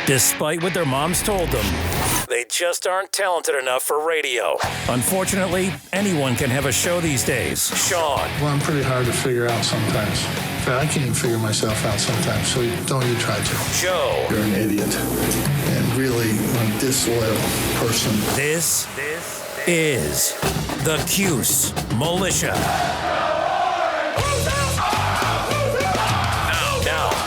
Despite what their moms told them, they just aren't talented enough for radio. Unfortunately, anyone can have a show these days. Sean. Well, I'm pretty hard to figure out sometimes. In fact, I can't even figure myself out sometimes, so don't you try to. Joe. You're an idiot and really a disloyal person. This is the Cuse Militia.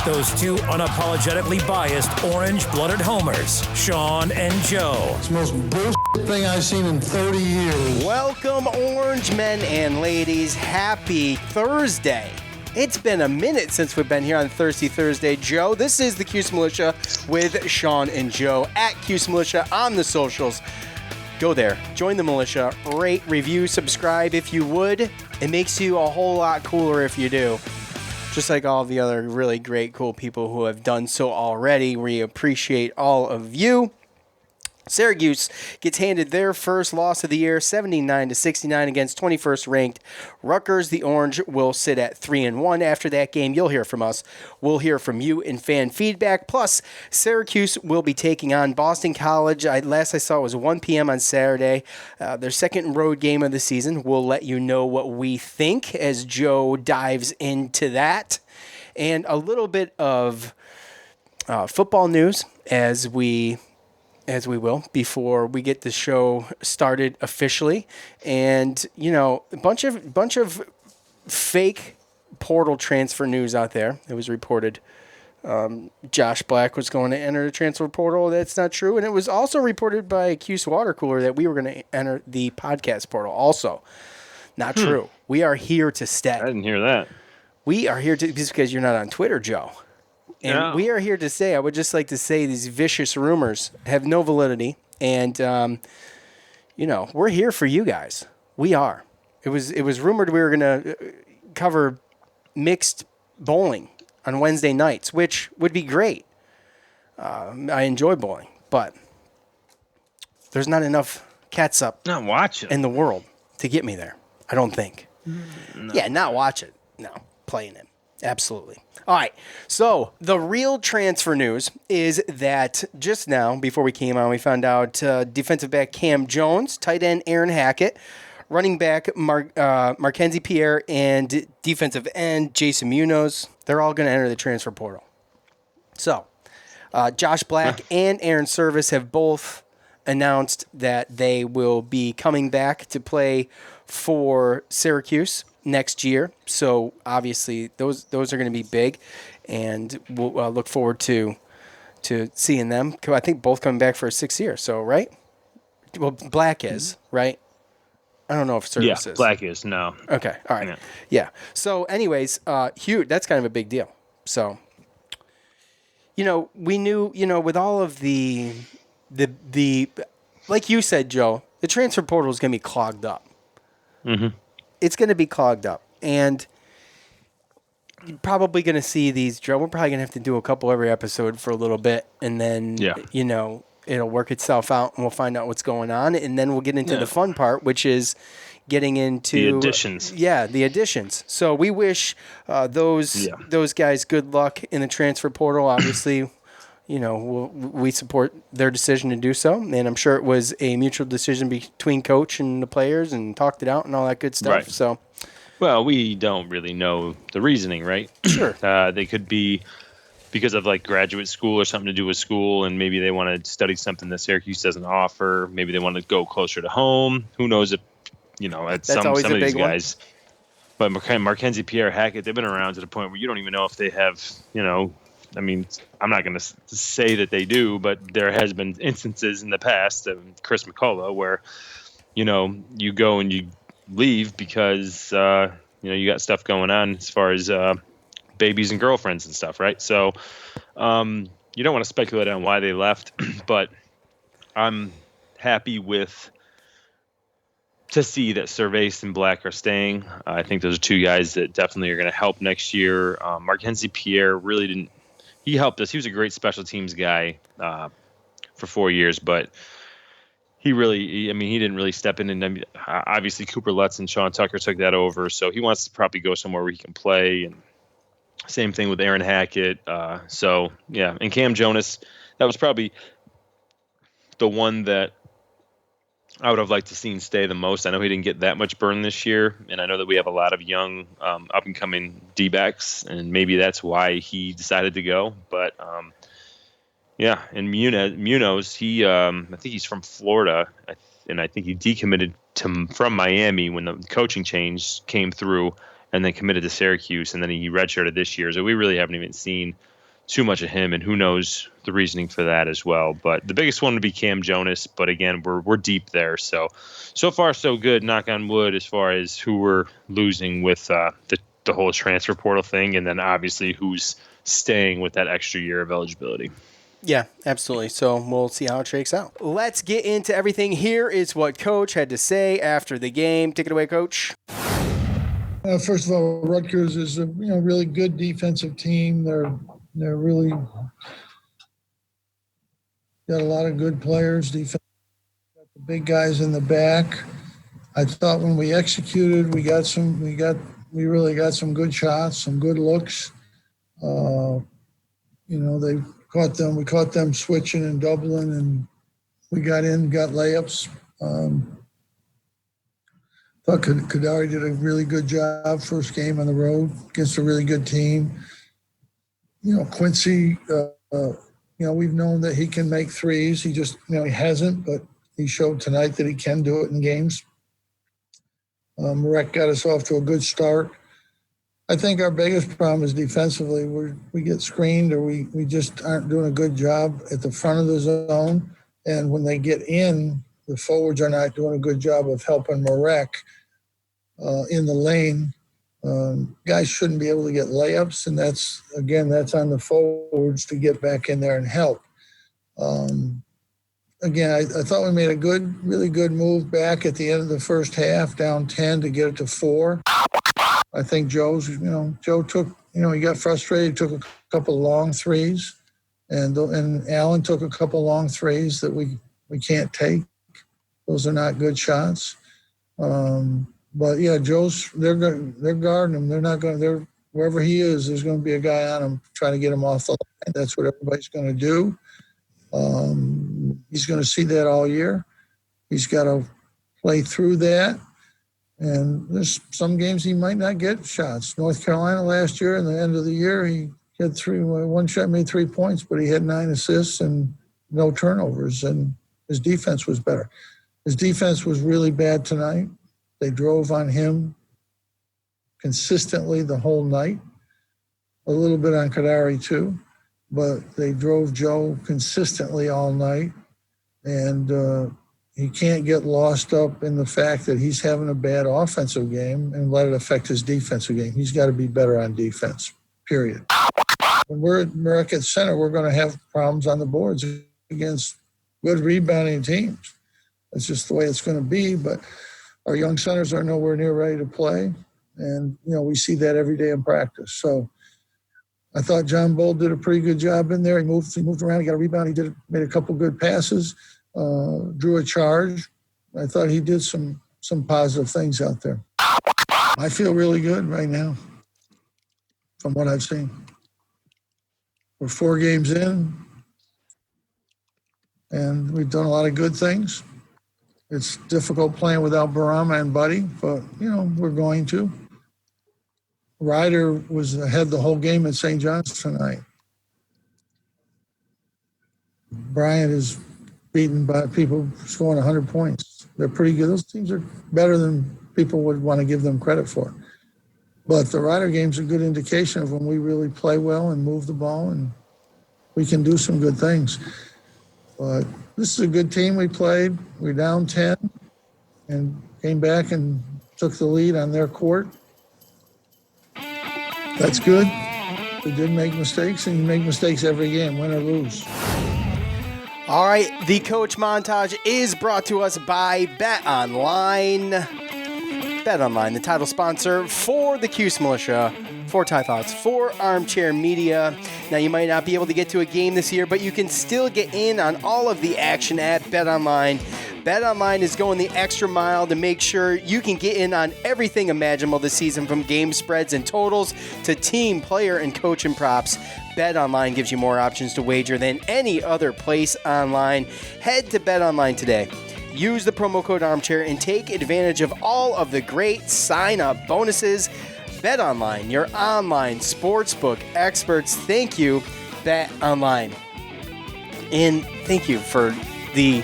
Those two unapologetically biased, orange-blooded homers, Sean and Joe. It's the most bullshit thing I've seen in 30 years. Welcome, orange men and ladies. Happy Thursday. It's been a minute since we've been here on Thirsty Thursday, Joe. This is the Cuse Militia with Sean and Joe at Cuse Militia on the socials. Go there, join the militia, rate, review, subscribe if you would. It makes you a whole lot cooler if you do. Just like all the other really great, cool people who have done so already. We appreciate all of you. Syracuse gets handed their first loss of the year, 79-69 against 21st ranked Rutgers. The Orange will sit at 3-1 after that game. You'll hear from us. We'll hear from you in fan feedback. Plus, Syracuse will be taking on Boston College. Last I saw it was 1 p.m. on Saturday. Their second road game of the season. We'll let you know what we think as Joe dives into that. And a little bit of football news as we will, before we get the show started officially. And, you know, a bunch of fake portal transfer news out there. It was reported Josh Black was going to enter the transfer portal. That's not true. And it was also reported by Cuse Water Cooler that we were going to enter the podcast portal. Also, not true. We are here to stay. I didn't hear that. We are here to, just because you're not on Twitter, Joe. And we are here to say, I would just like to say these vicious rumors have no validity. And, we're here for you guys. We are. It was rumored we were going to cover mixed bowling on Wednesday nights, which would be great. I enjoy bowling, but there's not enough catsup in the world to get me there, I don't think. No. Yeah, not watch it. No, playing it. Absolutely. All right, so the real transfer news is that just now, before we came on, we found out defensive back Cam Jones, tight end Aaron Hackett, running back Mackenzie Pierre, and defensive end Jason Munoz. They're all going to enter the transfer portal. So Josh Black and Aaron Service have both announced that they will be coming back to play for Syracuse next year. So obviously those are going to be big, and we'll look forward to seeing them. I think both coming back for a 6th year. So right? Well, Black is right. I don't know if Service is. Black is no. Okay, all right, yeah. So, anyways, huge. That's kind of a big deal. So, we knew, with all of the like you said, Joe, the transfer portal is going to be clogged up. Mm-hmm. It's going to be clogged up, and you're probably going to see these, Joe. We're probably going to have to do a couple every episode for a little bit, and then, it'll work itself out, and we'll find out what's going on, and then we'll get into the fun part, which is getting into the additions. The additions. So we wish those guys good luck in the transfer portal. Obviously, we support their decision to do so, and I'm sure it was a mutual decision between coach and the players, and talked it out and all that good stuff. Right. So, well, we don't really know the reasoning, right? Sure. They could be because of like graduate school or something to do with school, and maybe they want to study something that Syracuse doesn't offer. Maybe they want to go closer to home. Who knows if at some of these guys. But Mackenzie Pierre Hackett, they've been around to the point where you don't even know if they have. I mean, I'm not going to say that they do, but there has been instances in the past of Chris McCullough where, you go and you leave because, you got stuff going on as far as babies and girlfriends and stuff, right? So you don't want to speculate on why they left, but I'm happy to see that Cervase and Black are staying. I think those are two guys that definitely are going to help next year. Mackenzie Pierre really didn't. He helped us. He was a great special teams guy for 4 years, but he didn't really step in. And obviously Cooper Lutz and Sean Tucker took that over. So he wants to probably go somewhere where he can play. And Same thing with Aaron Hackett. So, yeah, and Cam Jonas, that was probably the one that I would have liked to seen stay the most. I know he didn't get that much burn this year, and I know that we have a lot of young up-and-coming D-backs, and maybe that's why he decided to go. But, yeah, and Munoz, I think he's from Florida, and I think he decommitted from Miami when the coaching change came through, and then committed to Syracuse, and then he redshirted this year. So we really haven't even seen too much of him, and who knows the reasoning for that as well. But the biggest one would be Cam Jonas. But again, we're deep there. So far so good. Knock on wood as far as who we're losing with the whole transfer portal thing, and then obviously who's staying with that extra year of eligibility. Yeah, absolutely. So we'll see how it shakes out. Let's get into everything. Here is what Coach had to say after the game. Take it away, Coach. First of all, Rutgers is a really good defensive team. They're really got a lot of good players. Defense, got the big guys in the back. I thought when we executed, we really got some good shots, some good looks. They we caught them switching and doubling, and we got layups. Thought Kadari did a really good job first game on the road against a really good team. Quincy, we've known that he can make threes. He just, he hasn't, but he showed tonight that he can do it in games. Marek got us off to a good start. I think our biggest problem is defensively. We get screened, or we just aren't doing a good job at the front of the zone. And when they get in, the forwards are not doing a good job of helping Marek in the lane. Guys shouldn't be able to get layups, and that's on the forwards to get back in there and help. I thought we made a really good move back at the end of the first half, down 10 to get it to 4. I think Joe took, he got frustrated, took a couple of long threes, and Allen took a couple of long threes that we can't take. Those are not good shots. But yeah, they're guarding him. They're not going. Wherever he is, there's going to be a guy on him trying to get him off the line. That's what everybody's going to do. He's going to see that all year. He's got to play through that. And there's some games he might not get shots. North Carolina last year, in the end of the year, he had one shot, made 3 points, but he had 9 assists and no turnovers, and his defense was better. His defense was really bad tonight. They drove on him consistently the whole night, a little bit on Kadari too, but they drove Joe consistently all night. And he can't get lost up in the fact that he's having a bad offensive game and let it affect his defensive game. He's got to be better on defense, period. When we're at Marek at center, we're going to have problems on the boards against good rebounding teams. That's just the way it's going to be, but our young centers are nowhere near ready to play, and we see that every day in practice. So I thought John Bull did a pretty good job in there. He moved around, he got a rebound, made a couple good passes, drew a charge. I thought he did some positive things out there. I feel really good right now from what I've seen. We're 4 games in, and we've done a lot of good things. It's difficult playing without Barama and Buddy, but, we're going to. Ryder was ahead the whole game at St. John's tonight. Bryant is beaten by people scoring 100 points. They're pretty good. Those teams are better than people would want to give them credit for. But the Ryder game's a good indication of when we really play well and move the ball, and we can do some good things. But this is a good team we played. We're down 10 and came back and took the lead on their court. That's good. We did make mistakes, and you make mistakes every game, win or lose. All right, the Coach Montage is brought to us by BetOnline. BetOnline, the title sponsor for the Cuse Militia, for Tie Thoughts, for Armchair Media. Now, you might not be able to get to a game this year, but you can still get in on all of the action at BetOnline. BetOnline is going the extra mile to make sure you can get in on everything imaginable this season, from game spreads and totals to team, player, and coach and props. BetOnline gives you more options to wager than any other place online. Head to BetOnline today. Use the promo code Armchair and take advantage of all of the great sign-up bonuses. BetOnline, your online sportsbook experts. Thank you, BetOnline. And thank you for the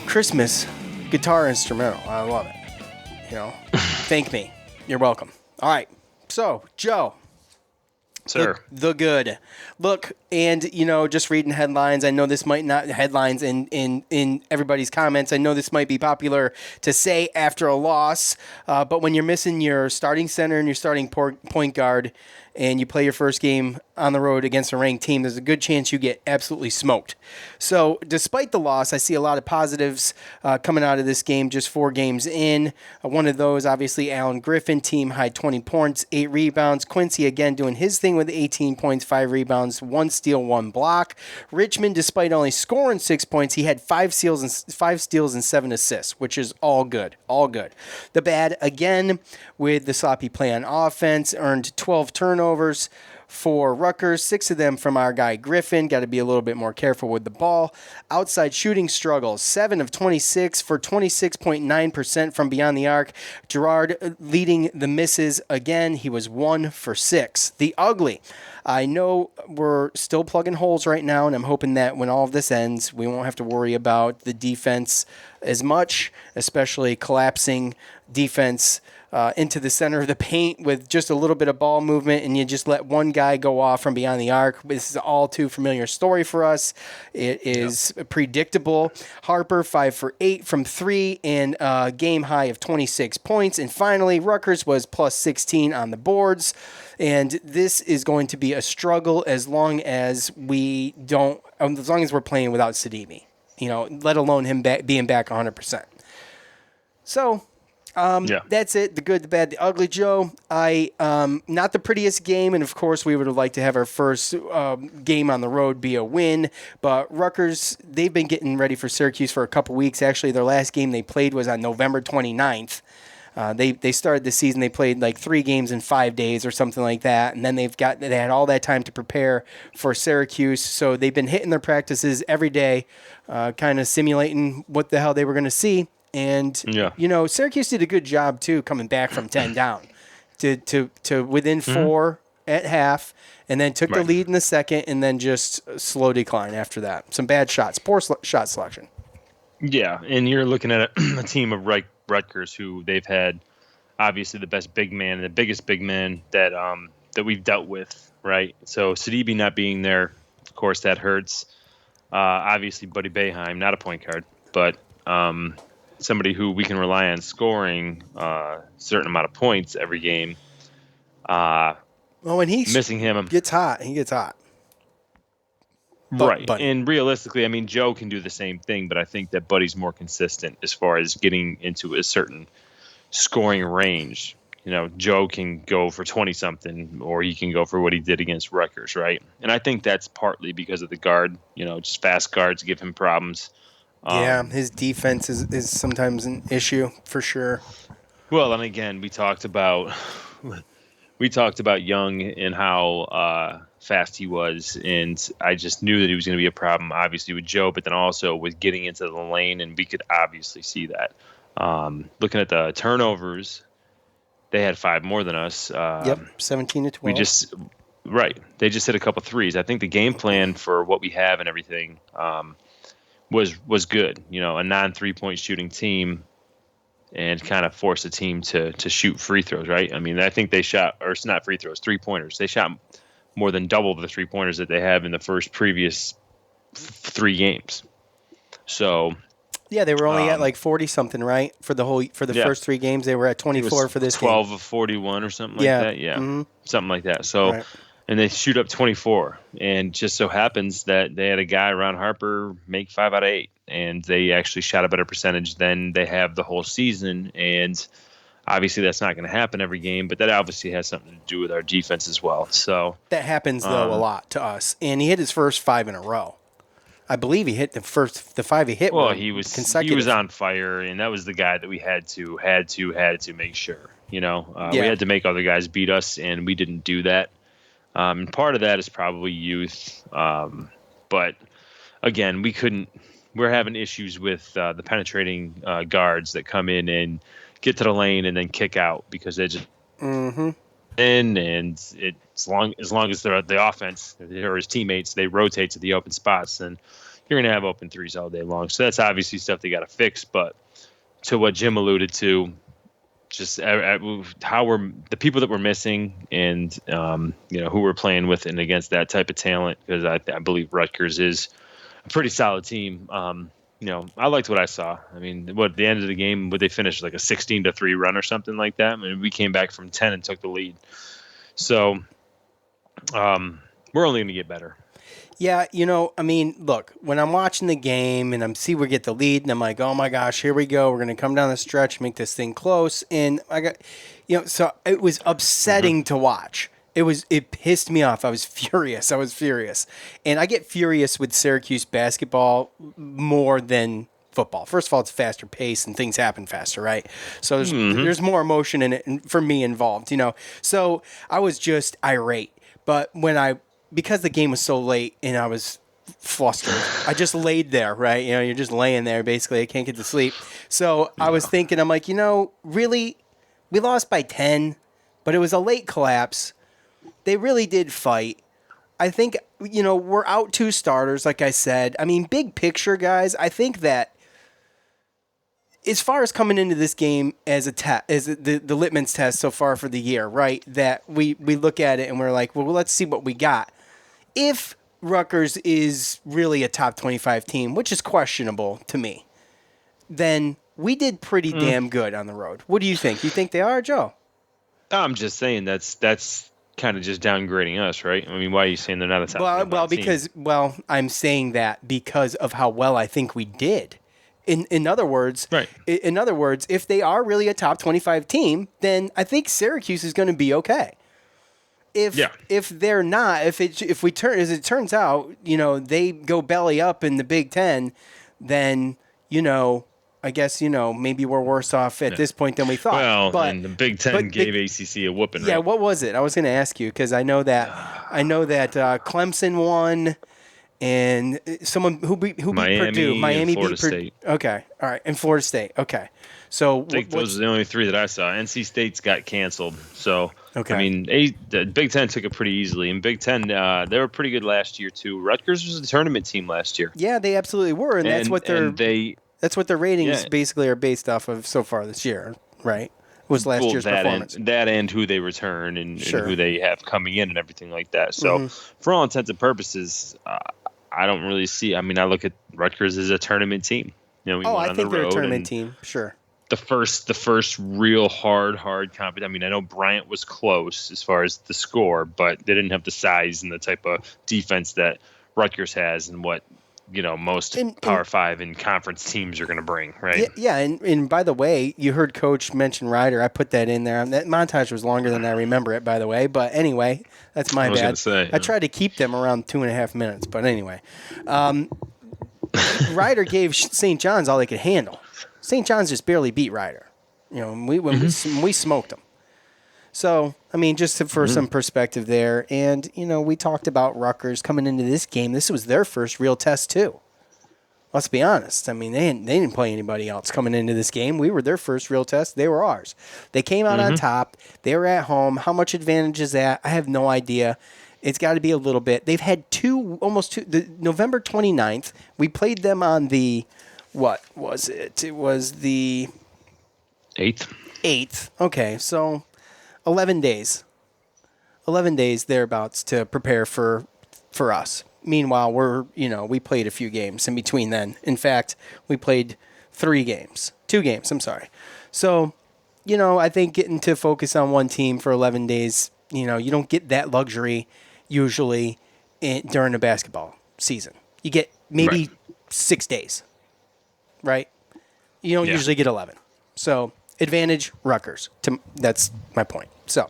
Christmas guitar instrumental. I love it. Thank me. You're welcome. All right. So, Joe. Sir. The good. Look, and, just reading headlines, I know this might not, headlines in everybody's comments, I know this might be popular to say after a loss, but when you're missing your starting center and your starting point guard, and you play your first game on the road against a ranked team, there's a good chance you get absolutely smoked. So despite the loss, I see a lot of positives coming out of this game just 4 games in. One of those, obviously, Allen Griffin, team high 20 points, 8 rebounds. Quincy, again, doing his thing with 18 points, 5 rebounds, 1 steal, 1 block. Richmond, despite only scoring 6 points, he had 5 steals and 7 assists, which is all good. All good. The bad, again, with the sloppy play on offense, earned 12 turnovers for Rutgers, 6 of them from our guy Griffin. Got to be a little bit more careful with the ball. Outside shooting struggles, 7 of 26 for 26.9% from beyond the arc. Gerard leading the misses again. He was 1 for 6. The ugly. I know we're still plugging holes right now, and I'm hoping that when all of this ends, we won't have to worry about the defense as much, especially collapsing defense into the center of the paint with just a little bit of ball movement, and you just let one guy go off from beyond the arc. This is all too familiar story for us. It is predictable. Harper, 5 for 8 from 3 and a game high of 26 points. And finally, Rutgers was plus 16 on the boards. And this is going to be a struggle as long as we're playing without Sidimi, let alone him being back 100%. So, that's it. The good, the bad, the ugly, Joe. Not the prettiest game, and of course we would have liked to have our first game on the road be a win, but Rutgers, they've been getting ready for Syracuse for a couple weeks. Actually, their last game they played was on November 29th. They started the season, they played like 3 games in 5 days or something like that, and then they had all that time to prepare for Syracuse, so they've been hitting their practices every day, kind of simulating what the hell they were going to see. And, Syracuse did a good job, too, coming back from 10 down to within 4 at half, and then took the lead in the second, and then just slow decline after that. Some bad shots, poor shot selection. Yeah, and you're looking at a team of Rutgers who they've had, obviously, the best big man, the biggest big man that we've dealt with, right? So Sidibe not being there, of course, that hurts. Obviously, Buddy Boeheim, not a point guard, but somebody who we can rely on scoring a certain amount of points every game. When he missing him, he gets hot. Right. And realistically, I mean, Joe can do the same thing, but I think that Buddy's more consistent as far as getting into a certain scoring range. Joe can go for 20-something, or he can go for what he did against Rutgers, right? And I think that's partly because of the guard. Just fast guards give him problems. His defense is sometimes an issue for sure. Well, and again, we talked about Young and how fast he was, and I just knew that he was going to be a problem, obviously, with Joe, but then also with getting into the lane, and we could obviously see that. Looking at the turnovers, they had 5 more than us. 17 to 12. They just hit a couple threes. I think the game plan for what we have and everything was good. A non-3-point shooting team, and kind of force the team to shoot free throws, right? I mean, I think they shot, or it's not free throws, 3-pointers. They shot more than double the 3-pointers that they have in the previous 3 games. So yeah, they were only at like 40-something, right? For the first 3 games, they were at 24 for this 12 game. of 41 or something like that. Yeah, something like that. So. Right. And they shoot up 24, and just so happens that they had a guy, Ron Harper, make 5 out of 8, and they actually shot a better percentage than they have the whole season. And obviously, that's not going to happen every game, but that obviously has something to do with our defense as well. So that happens though a lot to us, and he hit his first 5 in a row. I believe he hit the 5 he hit. Well, were he was consecutive. on fire, and that was the guy that we had to make sure. We Yeah. had to make other guys beat us, and we didn't do that. And part of that is probably youth, but again, we're having issues with the penetrating guards that come in and get to the lane and then kick out because they just in, and as long as they're the offense or his teammates, they rotate to the open spots, and you're going to have open threes all day long. So that's obviously stuff they got to fix. But to what Jim alluded to, just how we're the people that we're missing, and who we're playing with and against that type of talent, because I believe Rutgers is a pretty solid team. I liked what I saw. I mean, at the end of the game, would they finish like a 16-3 run or something like that? I mean, we came back from 10 and took the lead. So we're only going to get better. Yeah, I mean, look, when I'm watching the game and we get the lead, and I'm like, oh my gosh, here we go. We're going to come down the stretch, make this thing close. And I got, so it was upsetting to watch. It pissed me off. I was furious. And I get furious with Syracuse basketball more than football. First of all, it's faster pace and things happen faster, right? So there's more emotion in it for me involved, So I was just irate. But because the game was so late and I was flustered, I just laid there, right? You're just laying there basically. I can't get to sleep. So I was thinking, I'm like, really, we lost by 10, but it was a late collapse. They really did fight. I think, we're out 2 starters, like I said. I mean, big picture, guys, I think that as far as coming into this game as the litmus test so far for the year, right, that we look at it and we're like, well, let's see what we got. If Rutgers is really a top 25 team, which is questionable to me, then we did pretty damn good on the road. What do you think? You think they are, Joe? I'm just saying that's kind of just downgrading us, right? I mean, why are you saying they're not a top team? I'm saying that because of how well I think we did. In other words, right. In other words, if they are really a top 25 team, then I think Syracuse is going to be okay. If they're not, as it turns out, they go belly up in the Big Ten, then I guess maybe we're worse off at this point than we thought. Well, and the Big Ten gave ACC a whooping. Yeah, right? What was it? I was going to ask you because I know that Clemson won. And someone who beat Purdue, Miami beat State. Okay, all right, and Florida State. Okay, so I think those are the only 3 that I saw. NC State's got canceled, so okay. I mean, the Big Ten took it pretty easily. And Big Ten, they were pretty good last year too. Rutgers was a tournament team last year. Yeah, they absolutely were, and that's what that's what their ratings basically are based off of so far this year, right? Was last year's performance. And who they return and who they have coming in and everything like that. So for all intents and purposes, I don't really see. I mean, I look at Rutgers as a tournament team. I think they're a tournament team. Sure. The first real hard competition. I mean, I know Bryant was close as far as the score, but they didn't have the size and the type of defense that Rutgers has, and what most Power 5 and conference teams are going to bring, right? Yeah, and by the way, you heard Coach mention Ryder. I put that in there. That montage was longer than I remember it, by the way. But anyway, that's my bad. I tried to keep them around 2.5 minutes, but anyway. Ryder gave St. John's all they could handle. St. John's just barely beat Ryder. We smoked them. So, I mean, just for some perspective there. And, we talked about Rutgers coming into this game. This was their first real test, too. Let's be honest. I mean, they didn't play anybody else coming into this game. We were their first real test. They were ours. They came out on top. They were at home. How much advantage is that? I have no idea. It's got to be a little bit. They've had the November 29th. We played them on the, what was it? It was the 8th. Okay, so 11 days. 11 days thereabouts to prepare for us. Meanwhile, we played a few games in between then. In fact, we played 2 games, I'm sorry. So, I think getting to focus on one team for 11 days, you don't get that luxury usually during a basketball season. You get maybe 6 days, right? You don't usually get 11. So, advantage Rutgers. That's my point. So,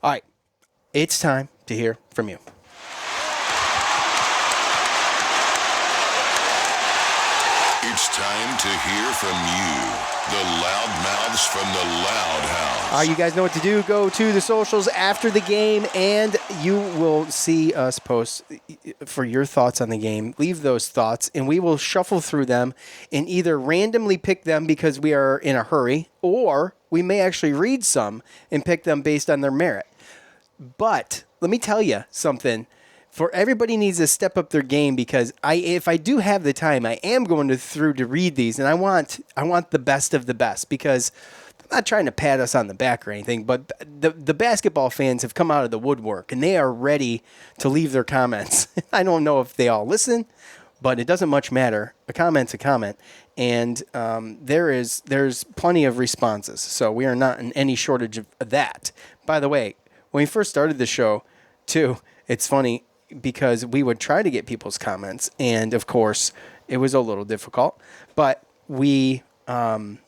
all right, it's time to hear from you. It's time to hear from you, the loudmouths from the Loud House. You guys know what to do. Go to the socials after the game, and you will see us post for your thoughts on the game. Leave those thoughts, and we will shuffle through them and either randomly pick them because we are in a hurry, or we may actually read some and pick them based on their merit. But let me tell you something. For everybody needs to step up their game because if I do have the time, I am going through to read these, and I want the best of the best because I'm not trying to pat us on the back or anything, but the basketball fans have come out of the woodwork, and they are ready to leave their comments. I don't know if they all listen, but it doesn't much matter. A comment's a comment, and there's plenty of responses, so we are not in any shortage of that. By the way, when we first started the show, too, it's funny, because we would try to get people's comments, and of course it was a little difficult, but we went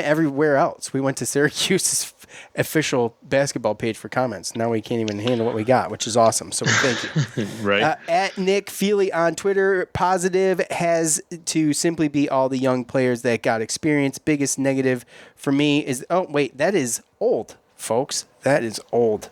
everywhere else. We went to Syracuse's official basketball page for comments. Now we can't even handle what we got, which is awesome. So thank you. Right. At Nick Feely on Twitter, positive has to simply be all the young players that got experience. Biggest negative for me is, that is old, folks. That is old.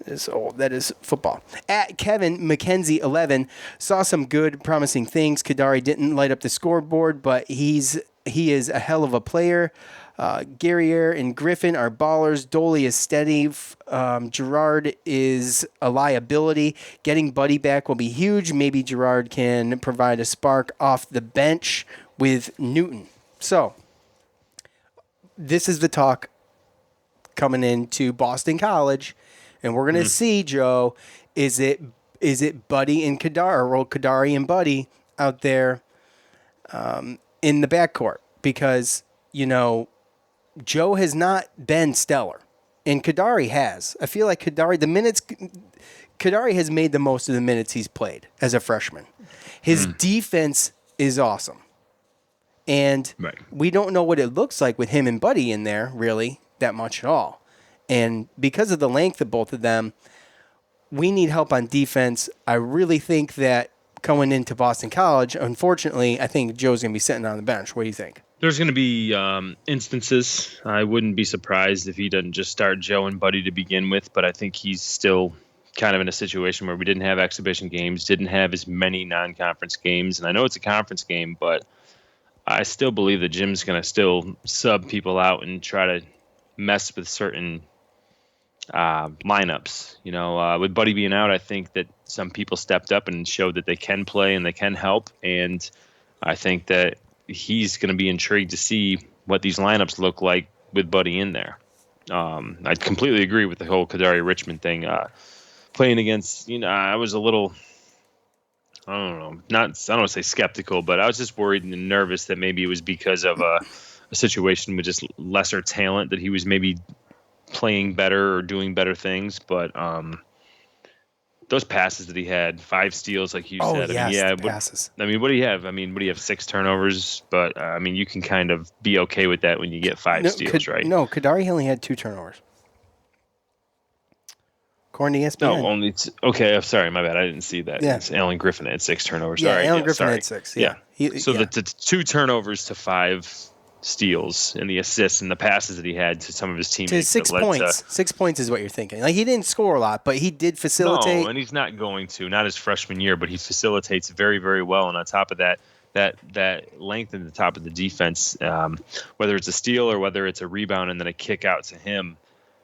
That is football. At Kevin McKenzie 11, saw some good, promising things. Kadari didn't light up the scoreboard, but he is a hell of a player. Guerriere and Griffin are ballers. Doley is steady. Gerard is a liability. Getting Buddy back will be huge. Maybe Gerard can provide a spark off the bench with Newton. So, this is the talk coming into Boston College. And we're going to see, Joe, is it Buddy and Kadari, or Kadari and Buddy out there in the backcourt? Because, Joe has not been stellar, and Kadari has. I feel like Kadari has made the most of the minutes he's played as a freshman. His defense is awesome. And we don't know what it looks like with him and Buddy in there, really, that much at all. And because of the length of both of them, we need help on defense. I really think that going into Boston College, unfortunately, I think Joe's going to be sitting on the bench. What do you think? There's going to be instances. I wouldn't be surprised if he doesn't just start Joe and Buddy to begin with, but I think he's still kind of in a situation where we didn't have exhibition games, didn't have as many non-conference games. And I know it's a conference game, but I still believe that Jim's going to still sub people out and try to mess with certain lineups. With Buddy being out, I think that some people stepped up and showed that they can play and they can help, and I think that he's going to be intrigued to see what these lineups look like with Buddy in there. I completely agree with the whole Kadari Richmond thing. Playing against, I was a little, I don't want to say skeptical, but I was just worried and nervous that maybe it was because of a situation with just lesser talent that he was maybe playing better or doing better things, but those passes that he had, 5 steals, like you said. Yes, passes. What do you have? What do you have? 6 turnovers, but you can kind of be okay with that when you get 5 steals, right? No, Kadari only had 2 turnovers. According to ESPN. No, only okay. I'm sorry, my bad. I didn't see that. Yeah. Alan Griffin had 6 turnovers. Yeah, Sorry. Alan Griffin had 6. Yeah. The 2 turnovers to 5 steals and the assists and the passes that he had to some of his teammates. To 6 points. 6 points is what you're thinking. Like, he didn't score a lot, but he did facilitate. No, and he's not going to. Not his freshman year, but he facilitates very, very well. And on top of that length in the top of the defense, whether it's a steal or whether it's a rebound and then a kick out to him,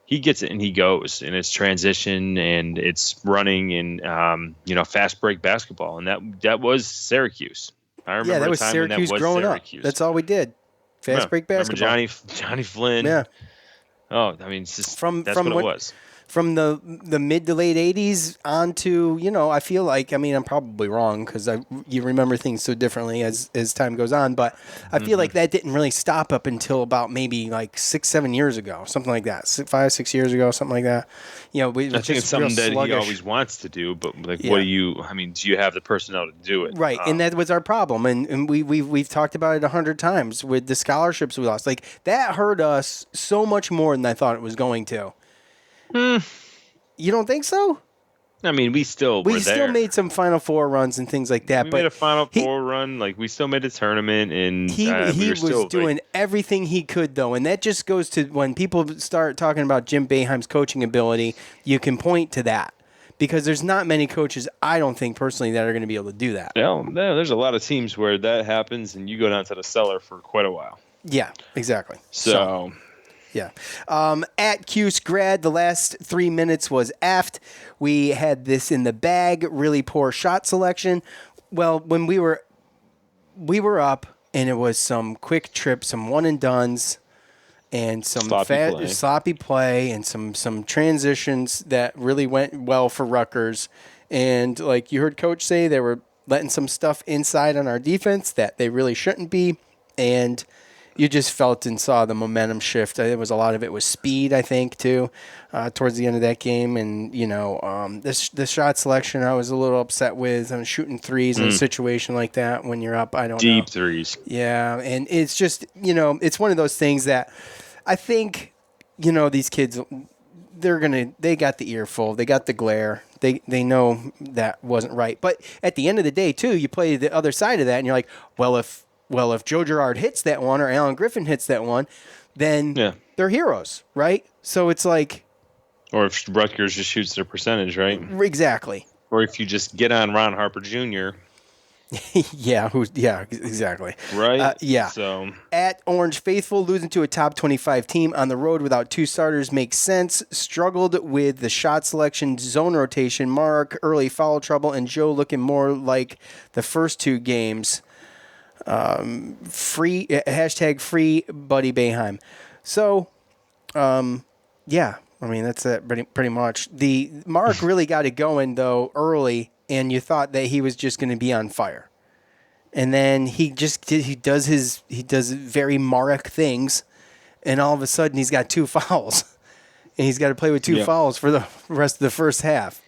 he gets it and he goes. And it's transition and it's running and fast break basketball. And that was Syracuse. I remember that was Syracuse growing Syracuse. Up. That's all we did. Fast break basketball. Remember Johnny Flynn? Yeah. Oh, it's just that's what it was. From the mid to late 80s on to, I feel like, I'm probably wrong because you remember things so differently as time goes on, but I feel like that didn't really stop up until about maybe like 6-7 years ago, something like that, 5-6 years ago, something like that. I think it's something that he always wants to do, but what do you have the personnel to do it? Right, and that was our problem, and we've talked about it 100 times with the scholarships we lost. Like, that hurt us so much more than I thought it was going to. You don't think so? I mean, we still made some Final Four runs and things like that. We but made a Final Four run. Like, we still made a tournament, and he was still, doing everything he could, though. And that just goes to when people start talking about Jim Boeheim's coaching ability, you can point to that. Because there's not many coaches, I don't think, personally, that are going to be able to do that. Yeah, there's a lot of teams where that happens, and you go down to the cellar for quite a while. Yeah, exactly. So yeah. At Cuse Grad, the last 3 minutes was aft. We had this in the bag, really poor shot selection. Well, when we were up, and it was some quick trip, some one-and-dones, and some sloppy play and some transitions that really went well for Rutgers. And like you heard Coach say, they were letting some stuff inside on our defense that they really shouldn't be. And you just felt and saw the momentum shift. A lot of it was speed, I think, too, towards the end of that game. And, the shot selection I was a little upset with. I'm shooting threes in a situation like that when you're up. I don't know. Deep threes. Yeah, and it's just, it's one of those things that I think, these kids, they got the earful. They got the glare. They know that wasn't right. But at the end of the day, too, you play the other side of that, and you're like, well, if Joe Girard hits that one or Alan Griffin hits that one, then they're heroes, right? So it's like... Or if Rutgers just shoots their percentage, right? Exactly. Or if you just get on Ron Harper Jr., exactly. Right? Yeah. So at Orange Faithful, losing to a top 25 team on the road without two starters makes sense. Struggled with the shot selection, zone rotation, Mark, early foul trouble, and Joe looking more like the first two games. Free Buddy Boeheim. So, I mean, that's it pretty much. The Mark really got it going though early, and you thought that he was just going to be on fire. And then he does very Marek things, and all of a sudden he's got 2 fouls, and he's got to play with 2 fouls for the rest of the first half.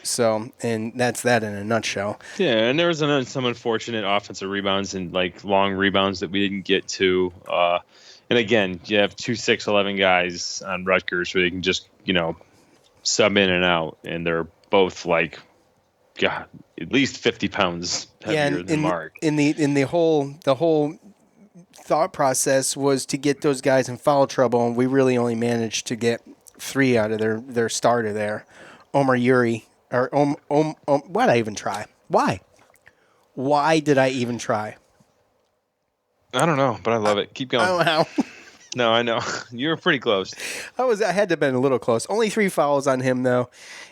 So, and that's that in a nutshell. Yeah, and there was some unfortunate offensive rebounds and like long rebounds that we didn't get to. And again, you have 2 6'11" guys on Rutgers where they can just sub in and out, and they're both like, God, at least 50 pounds heavier than Mark. The whole thought process was to get those guys in foul trouble, and we really only managed to get 3 out of their starter there. Omar Yuri, or why'd I even try? Why? Why did I even try? I don't know, but I love it. Keep going. I don't know how. No, I know. You were pretty close. I had to have been a little close. Only 3 fouls on him, though.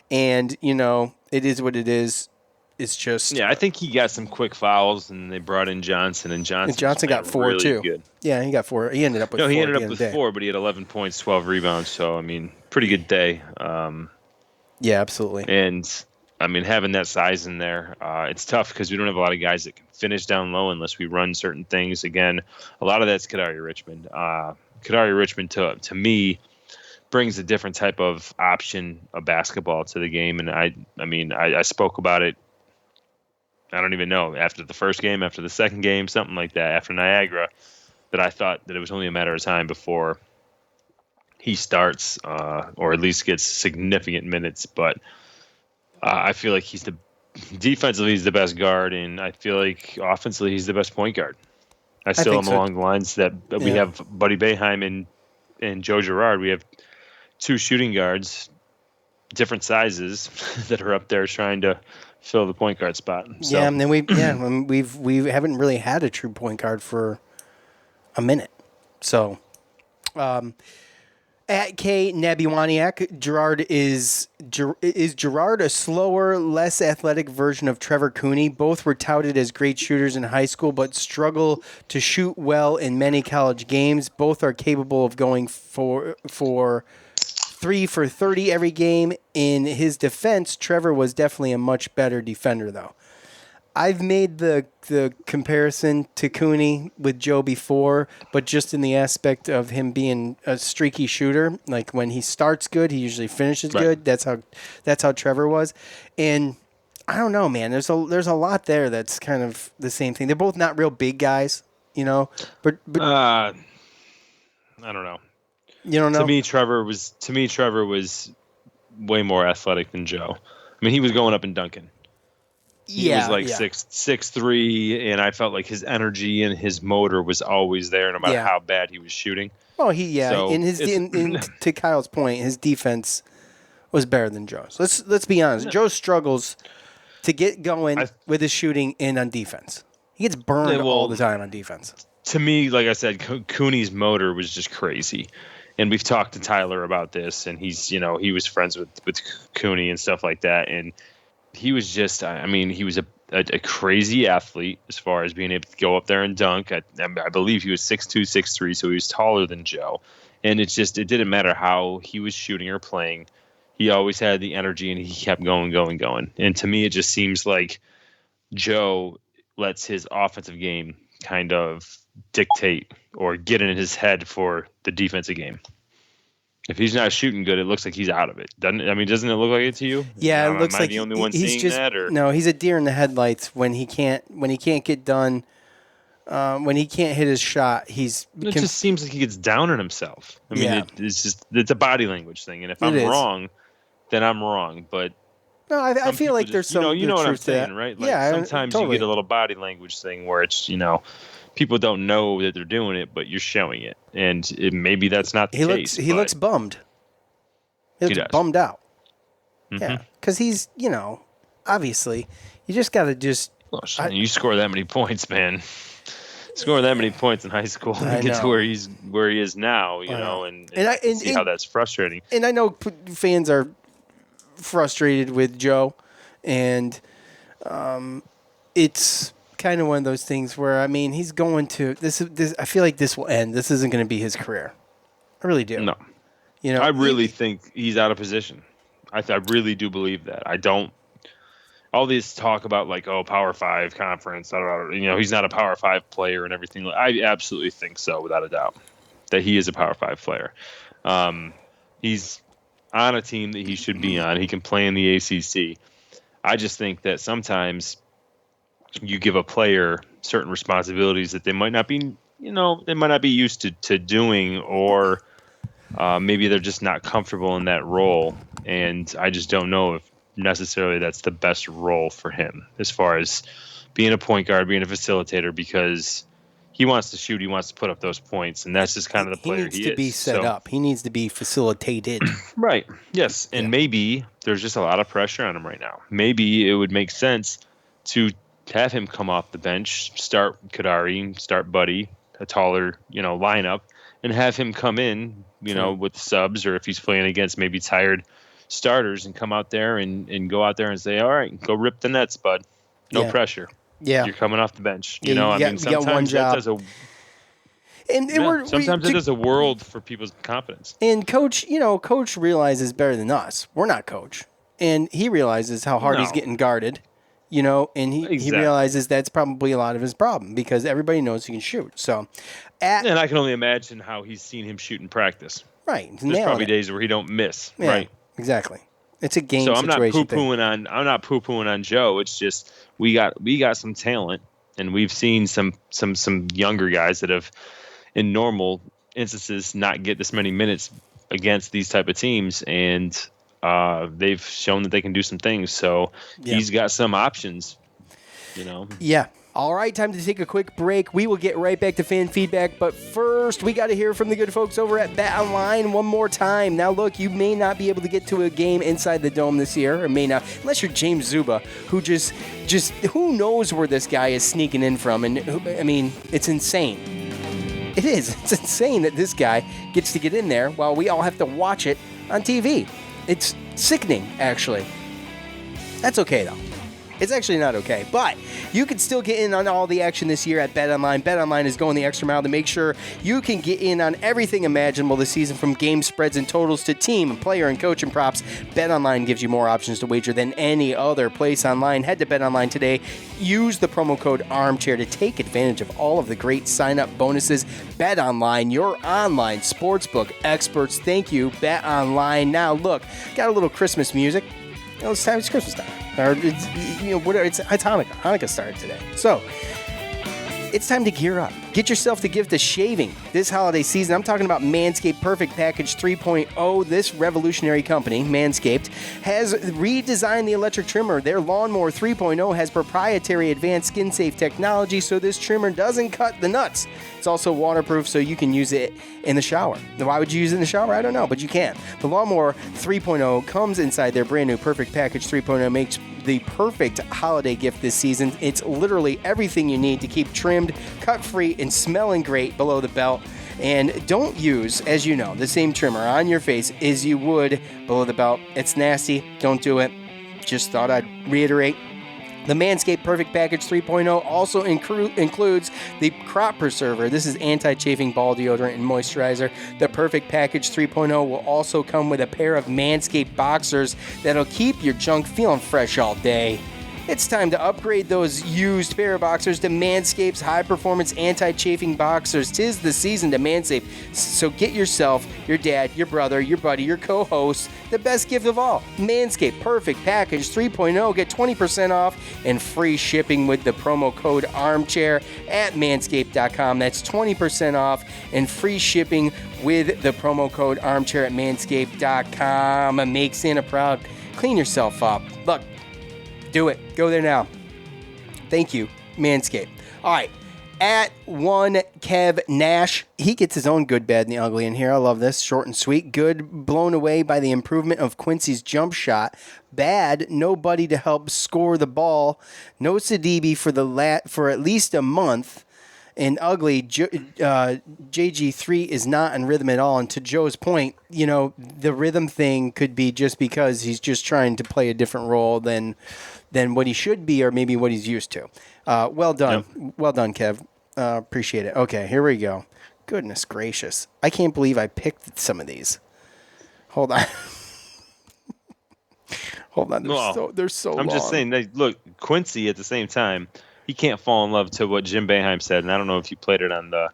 And, it is what it is. It's just... Yeah, I think he got some quick fouls, and they brought in Johnson, and Johnson got 4, really too. Good. Yeah, he got 4. He ended up with 4. No, he ended up with 4, but he had 11 points, 12 rebounds. So, I mean, pretty good day. Yeah, absolutely. And, I mean, having that size in there, it's tough because we don't have a lot of guys that can finish down low unless we run certain things. Again, a lot of that's Kadari Richmond. Kadari Richmond, to me, brings a different type of option of basketball to the game. And I spoke about it, I don't even know, after the first game, after the second game, something like that, after Niagara, that I thought that it was only a matter of time before he starts or at least gets significant minutes. But I feel like defensively he's the best guard, and I feel like offensively he's the best point guard. I still am along the lines that we have Buddy Boeheim and Joe Girard. We have 2 shooting guards, different sizes, that are up there trying to fill the point guard spot. So. Yeah, and then we haven't really had a true point guard for a minute. So, at K Nabiwaniak, Girard is Girard a slower, less athletic version of Trevor Cooney? Both were touted as great shooters in high school, but struggle to shoot well in many college games. Both are capable of going for 3 for 30 every game. In his defense, Trevor was definitely a much better defender, though. I've made the comparison to Cooney with Joe before, but just in the aspect of him being a streaky shooter. Like when he starts good, he usually finishes good. That's how Trevor was. And I don't know, man. There's a lot there that's kind of the same thing. They're both not real big guys, But I don't know. You don't know? To me, Trevor was way more athletic than Joe. I mean, he was going up and dunking. He was like 6'3", and I felt like his energy and his motor was always there, no matter how bad he was shooting. Well, So to Kyle's point, his defense was better than Joe's. Let's be honest. Joe struggles to get going with his shooting and on defense. He gets burned all the time on defense. To me, like I said, Cooney's motor was just crazy. And we've talked to Tyler about this, and he's, he was friends with Cooney and stuff like that. And he was just, he was a crazy athlete as far as being able to go up there and dunk. I believe he was 6'2", 6'3", so he was taller than Joe. And it didn't matter how he was shooting or playing. He always had the energy, and he kept going. And to me, it just seems like Joe lets his offensive game kind of dictate or get in his head for the defensive game. If he's not shooting good, it looks like he's out of it. Doesn't it look like it to you? Yeah, it looks like the only one seeing that. Or? No, he's a deer in the headlights when he can't get done. When he can't hit his shot, it just seems like he gets down on himself. It's a body language thing, and if I'm wrong, then I'm wrong. But no, I feel like there's some you know what I'm truth to saying, that. right? Like sometimes you get a little body language thing where it's people don't know that they're doing it, but you're showing it, and maybe that's not the case. He looks bummed. He looks bummed out. Mm-hmm. Yeah, because he's obviously you just got to you score that many points, man. Score that many points in high school to get to where he is now, and see how that's frustrating. And I know fans are frustrated with Joe, and it's kind of one of those things where he's going to this. I feel like this will end. This isn't going to be his career. I really do. No, I really think he's out of position. I really do believe that. I don't. All this talk about Power 5 conference, he's not a Power 5 player and everything. I absolutely think so, without a doubt, that he is a Power 5 player. He's on a team that he should be on. He can play in the ACC. I just think that sometimes you give a player certain responsibilities that they might not be, used to doing, or maybe they're just not comfortable in that role. And I just don't know if necessarily that's the best role for him as far as being a point guard, being a facilitator, because he wants to shoot, he wants to put up those points, and that's just kind of the player he is. He needs to be set up. He needs to be facilitated. Right. Yes. And maybe there's just a lot of pressure on him right now. Maybe it would make sense to have him come off the bench, start Kadari, start Buddy, a taller, lineup, and have him come in, with subs, or if he's playing against maybe tired starters, and come out there and go out there and say, all right, go rip the nets, bud. No pressure. Yeah. You're coming off the bench. Sometimes that does it does a world for people's confidence. And Coach realizes better than us. We're not Coach. And he realizes how hard he's getting guarded, and he realizes that's probably a lot of his problem, because everybody knows he can shoot. So, and I can only imagine how he's seen him shoot in practice. Right. There's probably days where he don't miss. Yeah, right. Exactly. It's a game situation. So I'm not poo-pooing on Joe. It's just we got some talent, and we've seen some younger guys that have, in normal instances, not get this many minutes against these type of teams, and they've shown that they can do some things. So he's got some options, Yeah. All right, time to take a quick break. We will get right back to fan feedback, but first, we got to hear from the good folks over at Bet Online one more time. Now, look, you may not be able to get to a game inside the Dome this year, or may not, unless you're James Zuba, who just who knows where this guy is sneaking in from, and it's insane. It is. It's insane that this guy gets to get in there while we all have to watch it on TV. It's sickening, actually. That's okay, though. It's actually not okay, but you can still get in on all the action this year at BetOnline. BetOnline is going the extra mile to make sure you can get in on everything imaginable this season, from game spreads and totals to team, player, and coach and props. BetOnline gives you more options to wager than any other place online. Head to BetOnline today. Use the promo code ARMCHAIR to take advantage of all of the great sign-up bonuses. BetOnline, your online sportsbook experts. Thank you, BetOnline. Now, look, got a little Christmas music. It's time. It's Christmas time. Or it's whatever. It's Hanukkah. Hanukkah started today. So it's time to gear up. Get yourself the gift of shaving this holiday season. I'm talking about Manscaped Perfect Package 3.0. This revolutionary company, Manscaped, has redesigned the electric trimmer. Their Lawnmower 3.0 has proprietary advanced skin-safe technology, so this trimmer doesn't cut the nuts. It's also waterproof, so you can use it in the shower. Why would you use it in the shower? I don't know, but you can. The Lawnmower 3.0 comes inside their brand new Perfect Package 3.0, makes the perfect holiday gift this season. It's literally everything you need to keep trimmed, cut-free, and smelling great below the belt. And don't use, as you know, the same trimmer on your face as you would below the belt. It's nasty. Don't do it. Just thought I'd reiterate. The Manscaped Perfect Package 3.0 also includes the Crop Preserver. This is anti-chafing ball deodorant and moisturizer. The Perfect Package 3.0 will also come with a pair of Manscaped boxers that'll keep your junk feeling fresh all day. It's time to upgrade those used pair of boxers to Manscaped's high-performance anti-chafing boxers. 'Tis the season to Manscaped, so get yourself, your dad, your brother, your buddy, your co-host, the best gift of all, Manscaped Perfect Package 3.0. Get 20% off and free shipping with the promo code ARMCHAIR at manscaped.com. That's 20% off and free shipping with the promo code ARMCHAIR at manscaped.com. Make Santa proud. Clean yourself up. Look, do it. Go there now. Thank you, Manscaped. All right. At one Kev Nash, he gets his own good, bad, and the ugly in here. I love this. Short and sweet. Good, blown away by the improvement of Quincy's jump shot. Bad, nobody to help score the ball. No Sidibe for at least a month. And ugly, JG3 is not in rhythm at all. And to Joe's point, the rhythm thing could be just because he's just trying to play a different role than what he should be or maybe what he's used to. Well done. Yep. Well done, Kev. Appreciate it. Okay, here we go. Goodness gracious. I can't believe I picked some of these. Hold on. Hold on. They're so long. I'm just saying, look, Quincy at the same time, he can't fall in love to what Jim Boeheim said, and I don't know if you played it on the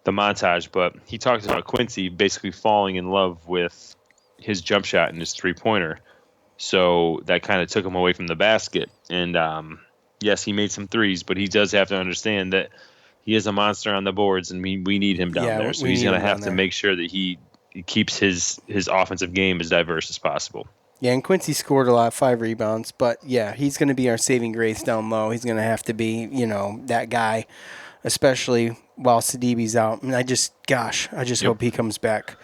montage, but he talked about Quincy basically falling in love with his jump shot and his three-pointer. So that kind of took him away from the basket. And, yes, he made some threes, but he does have to understand that he is a monster on the boards, and we need him down there. So he's going to have to make sure that he keeps his offensive game as diverse as possible. Yeah, and Quincy scored a lot, 5 rebounds. But, yeah, he's going to be our saving grace down low. He's going to have to be, that guy, especially while Sidibe's out. And I just hope he comes back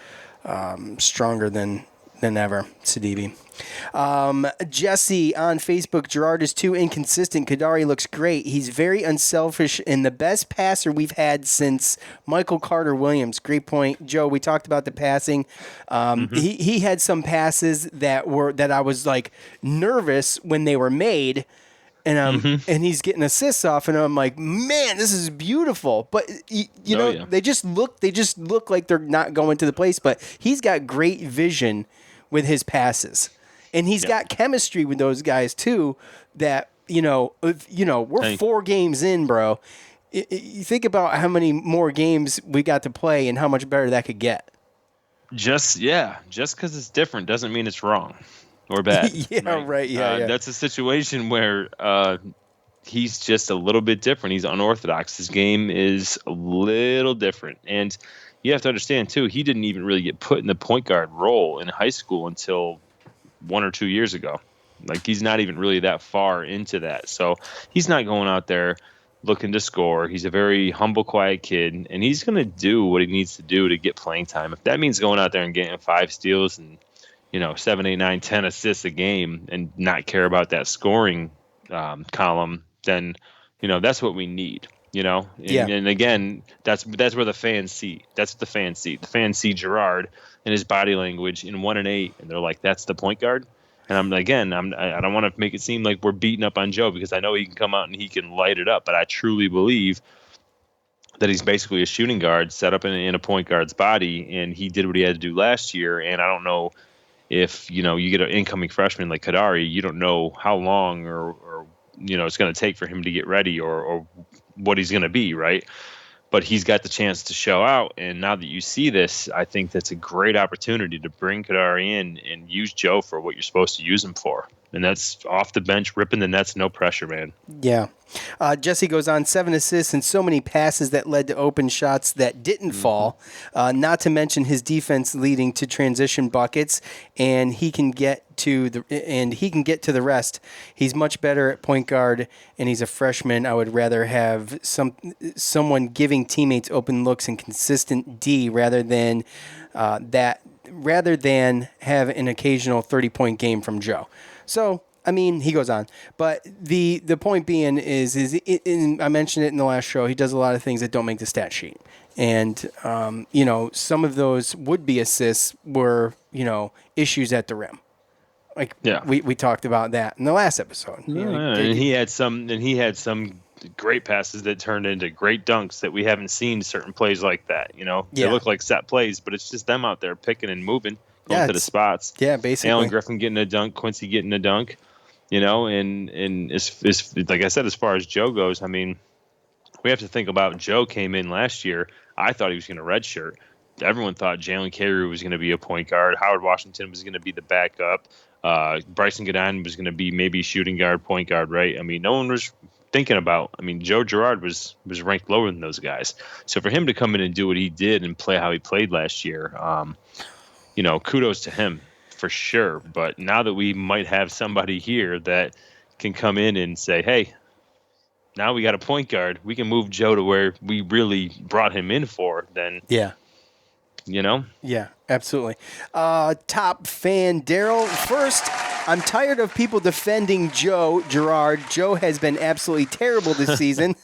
stronger than ever, Sidibe. Jesse on Facebook, Gerard is too inconsistent. Kadari looks great. He's very unselfish and the best passer we've had since Michael Carter-Williams. Great point. Joe, we talked about the passing. He had some passes that I was like nervous when they were made. And and he's getting assists off, and I'm like, man, this is beautiful. But they just look like they're not going to the place. But he's got great vision with his passes, and he's got chemistry with those guys too. That we're 4 games in, bro. You think about how many more games we got to play, and how much better that could get. Just because it's different doesn't mean it's wrong or bad. Right. That's a situation where he's just a little bit different. He's unorthodox. His game is a little different. And you have to understand, too, he didn't even really get put in the point guard role in high school until 1 or 2 years ago. Like, he's not even really that far into that. So he's not going out there looking to score. He's a very humble, quiet kid, and he's going to do what he needs to do to get playing time. If that means going out there and getting 5 steals and 7, 8, 9, 10 assists a game and not care about that scoring column, then, that's what we need, And again, that's where the fans see. That's what the fans see. The fans see Gerard and his body language in 1 and 8, and they're like, that's the point guard. And I don't want to make it seem like we're beating up on Joe, because I know he can come out and he can light it up, but I truly believe that he's basically a shooting guard set up in a point guard's body, and he did what he had to do last year. And I don't know if, you get an incoming freshman like Kadari, you don't know how long or it's going to take for him to get ready or what he's going to be, right? But he's got the chance to show out. And now that you see this, I think that's a great opportunity to bring Kadari in and use Joe for what you're supposed to use him for. And that's off the bench, ripping the nets, no pressure, man. Yeah. Jesse goes on, 7 assists and so many passes that led to open shots that didn't fall. Not to mention his defense leading to transition buckets, and he can get to the rest. He's much better at point guard, and he's a freshman. I would rather have someone giving teammates open looks and consistent D rather than have an occasional 30-point game from Joe. So, I mean, he goes on. But the point being is I mentioned it in the last show, he does a lot of things that don't make the stat sheet. And, some of those would-be assists were, issues at the rim. We talked about that in the last episode. And he had some great passes that turned into great dunks that we haven't seen certain plays like that. They look like set plays, but it's just them out there picking and moving, going to the spots. Yeah, basically. Alan Griffin getting a dunk, Quincy getting a dunk. And it's like I said, as far as Joe goes, I mean, we have to think about Joe came in last year. I thought he was going to redshirt. Everyone thought Jalen Carew was going to be a point guard. Howard Washington was going to be the backup. Bryson Godin was going to be maybe shooting guard, point guard, right? I mean, no one was thinking about. I mean, Joe Girard was ranked lower than those guys. So for him to come in and do what he did and play how he played last year, kudos to him. For sure. But now that we might have somebody here that can come in and say, hey, now we got a point guard, we can move Joe to where we really brought him in for, then, Yeah, absolutely. Top fan Daryl. First, I'm tired of people defending Joe Girard. Joe has been absolutely terrible this season.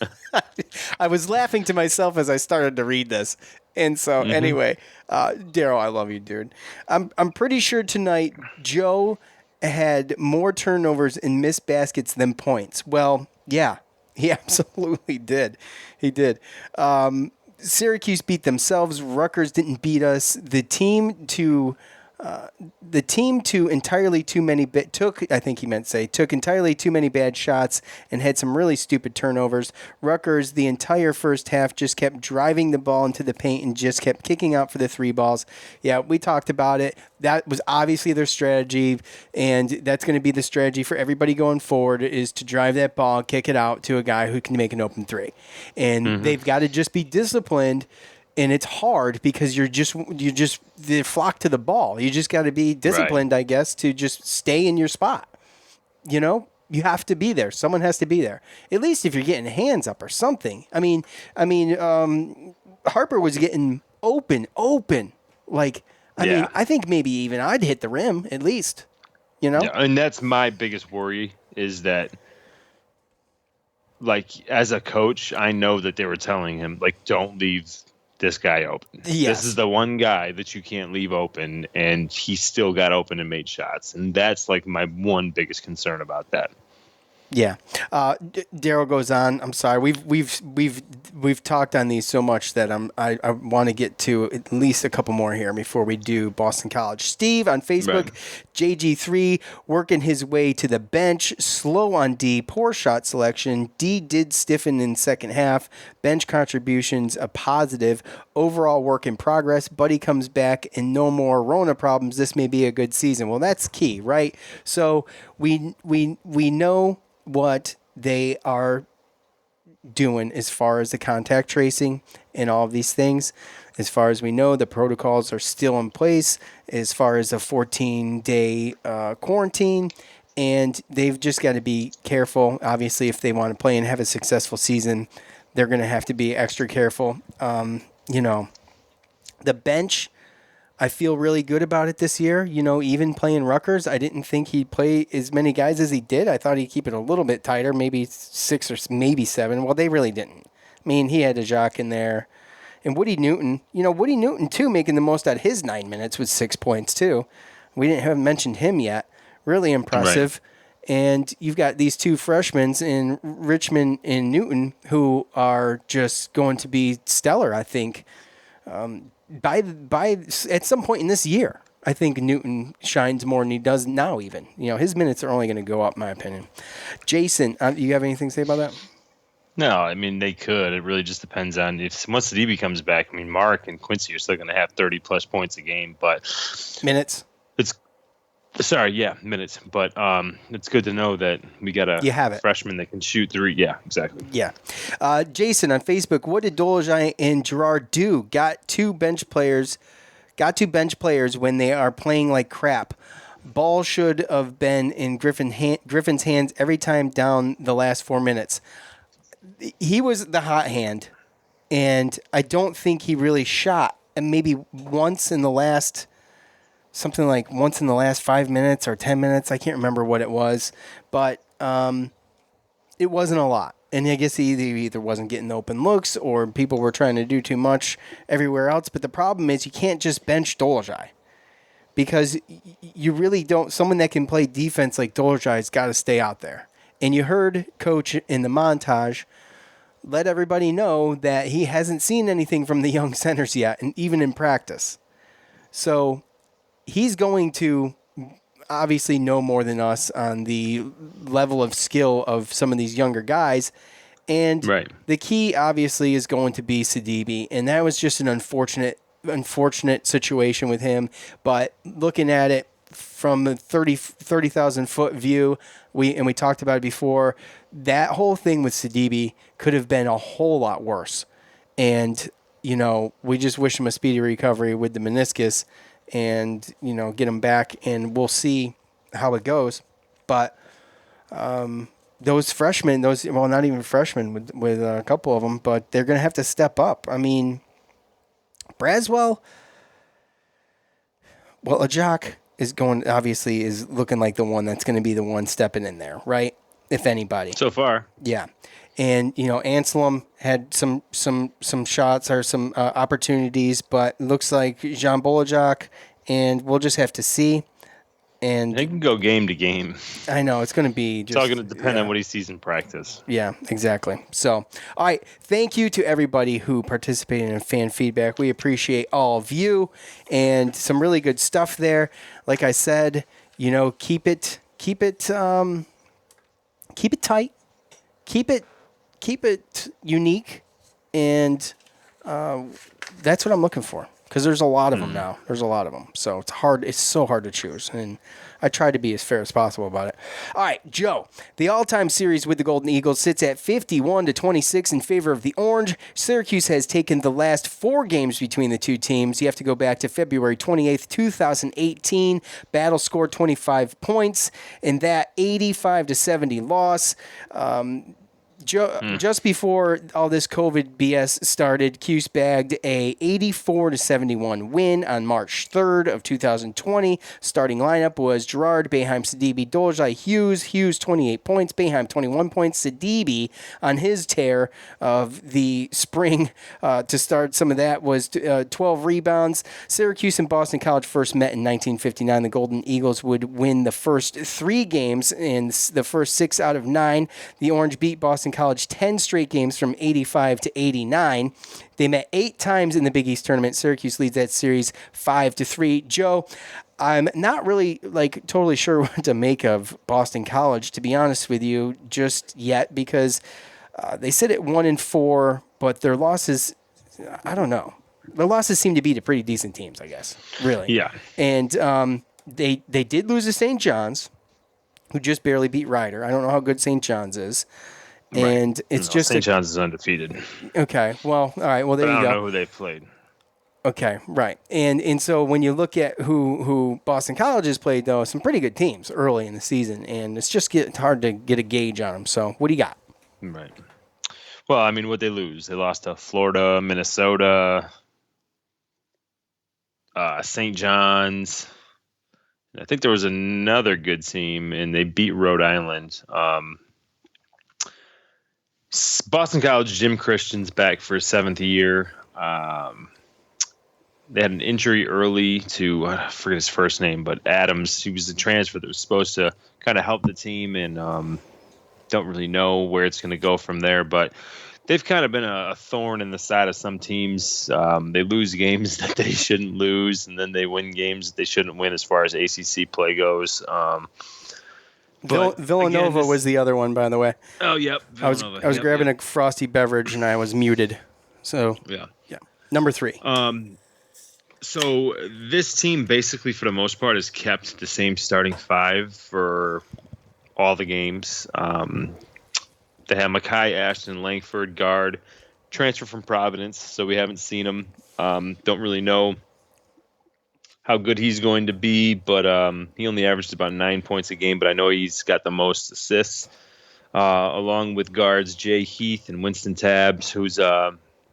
I was laughing to myself as I started to read this. And so, anyway, Daryl, I love you, dude. I'm pretty sure tonight Joe had more turnovers and missed baskets than points. Well, yeah, he absolutely did. He did. Syracuse beat themselves. Rutgers didn't beat us. The team to entirely too many took entirely too many bad shots and had some really stupid turnovers. Rutgers, the entire first half, just kept driving the ball into the paint and just kept kicking out for the 3 balls. Yeah, we talked about it. That was obviously their strategy, and that's going to be the strategy for everybody going forward, is to drive that ball, kick it out to a guy who can make an open 3. And they've got to just be disciplined. And it's hard because they flock to the ball. You just got to be disciplined, right, I guess, to just stay in your spot. You have to be there. Someone has to be there. At least if you're getting hands up or something. I mean, Harper was getting open. Like, I mean, I think maybe even I'd hit the rim at least. Yeah, and that's my biggest worry is that, like, as a coach, I know that they were telling him, like, don't leave this guy open. Yes. This is the one guy that you can't leave open, and he still got open and made shots. And that's like my one biggest concern about that. Yeah. Daryl goes on. I'm sorry. We've talked on these so much that I want to get to at least a couple more here before we do Boston College. Steve on Facebook, right. JG3 working his way to the bench, slow on D, poor shot selection. D did stiffen in second half. Bench contributions a positive. Overall work in progress. Buddy comes back and no more Rona problems. This may be a good season. Well, that's key, right? So we know what they are doing as far as the contact tracing and all of these things. As far as we know, the protocols are still in place as far as a 14-day quarantine, and they've just got to be careful. Obviously, if they want to play and have a successful season, they're going to have to be extra careful. The bench, I feel really good about it this year. Even playing Rutgers, I didn't think he'd play as many guys as he did. I thought he'd keep it a little bit tighter, maybe 6 or maybe 7. Well, they really didn't. I mean, he had a Jacques in there. And Woody Newton, too, making the most out of his 9 minutes with 6 points, too. We haven't mentioned him yet. Really impressive. Right. And you've got these 2 freshmen in Richmond and Newton who are just going to be stellar, I think. By at some point in this year, I think Newton shines more than he does now even. His minutes are only going to go up, in my opinion. Jason, you have anything to say about that? No, I mean, they could. It really just depends on once the DB comes back. I mean, Mark and Quincy are still going to have 30-plus points a game, but minutes. Sorry, yeah, minutes. But it's good to know that we got a freshman that can shoot three. Yeah, exactly. Yeah. Jason on Facebook, what did Dolezaj and Girard do? Got two bench players when they are playing like crap. Ball should have been in Griffin's hands every time down the last 4 minutes. He was the hot hand, and I don't think he really shot. And maybe once in the last 5 minutes or 10 minutes. I can't remember what it was, but it wasn't a lot. And I guess he either wasn't getting open looks or people were trying to do too much everywhere else. But the problem is you can't just bench Dolezaj because you really don't. Someone that can play defense like Dolezaj's got to stay out there. And you heard Coach in the montage let everybody know that he hasn't seen anything from the young centers yet, and even in practice. So he's going to obviously know more than us on the level of skill of some of these younger guys. And the key obviously is going to be Sidibe. And that was just an unfortunate situation with him. But looking at it from a 30,000 foot view, we talked about it before, that whole thing with Sidibe could have been a whole lot worse. And, we just wish him a speedy recovery with the meniscus and, get him back, and we'll see how it goes. But those freshmen, not even freshmen with a couple of them, but they're going to have to step up. I mean, Braswell, Ajak is looking like the one that's going to be the one stepping in there, right? If anybody. So far. Yeah. And, Anselm had some shots or some opportunities, but looks like Jean Bolajak, and we'll just have to see. And they can go game to game. I know. It's going to be just... It's all going to depend on what he sees in practice. Yeah, exactly. So, all right. Thank you to everybody who participated in fan feedback. We appreciate all of you and some really good stuff there. Like I said, keep it tight. Keep it unique, and that's what I'm looking for, because there's a lot of them now. There's a lot of them, so it's hard. It's so hard to choose, and I try to be as fair as possible about it. All right, Joe, the all-time series with the Golden Eagles sits at 51-26 in favor of the Orange. Syracuse has taken the last 4 games between the two teams. You have to go back to February 28th, 2018. Battle scored 25 points in that 85-70 loss. Just before all this COVID BS started, Cuse bagged a 84-71 win on March 3rd of 2020. Starting lineup was Girard, Boeheim, Sidibe, Dolezaj, Hughes 28 points, Boeheim 21 points. Sidibe on his tear of the spring to start some of that was 12 rebounds. Syracuse and Boston College first met in 1959. The Golden Eagles would win the first 3 games in the first 6 out of 9. The Orange beat Boston College 10 straight games from 85 to 89. They met 8 times in the Big East tournament. Syracuse leads that series 5-3. Joe, I'm not really totally sure what to make of Boston College, to be honest with you, just yet, because they sit at 1-4, but their losses, I don't know. Their losses seem to be to pretty decent teams, I guess. Really. Yeah. And they did lose to St. John's, who just barely beat Ryder. I don't know how good St. John's is. And it's just St. John's is undefeated. Okay. Well, all right. Well, there you go. I don't know who they've played. Okay. Right. And so when you look at who Boston College has played, though, some pretty good teams early in the season, and it's just hard to get a gauge on them. So what do you got? Right. Well, I mean, what they lose? They lost to Florida, Minnesota, St. John's. I think there was another good team, and they beat Rhode Island. Boston College, Jim Christian's back for his 7th year. They had an injury early to, I forget his first name, but Adams. He was a transfer that was supposed to kind of help the team, and don't really know where it's going to go from there. But they've kind of been a thorn in the side of some teams. They lose games that they shouldn't lose, and then they win games that they shouldn't win as far as ACC play goes. Villanova again, was the other one, by the way. Oh, yep. Villanova. I was grabbing a frosty beverage, and I was muted. So, yeah. Number 3. So this team basically, for the most part, has kept the same starting five for all the games. They have Makai, Ashton, Langford, guard, transfer from Providence, so we haven't seen him. Don't really know how good he's going to be, but he only averaged about 9 points a game, but I know he's got the most assists, along with guards Jay Heath and Winston Tabbs, who's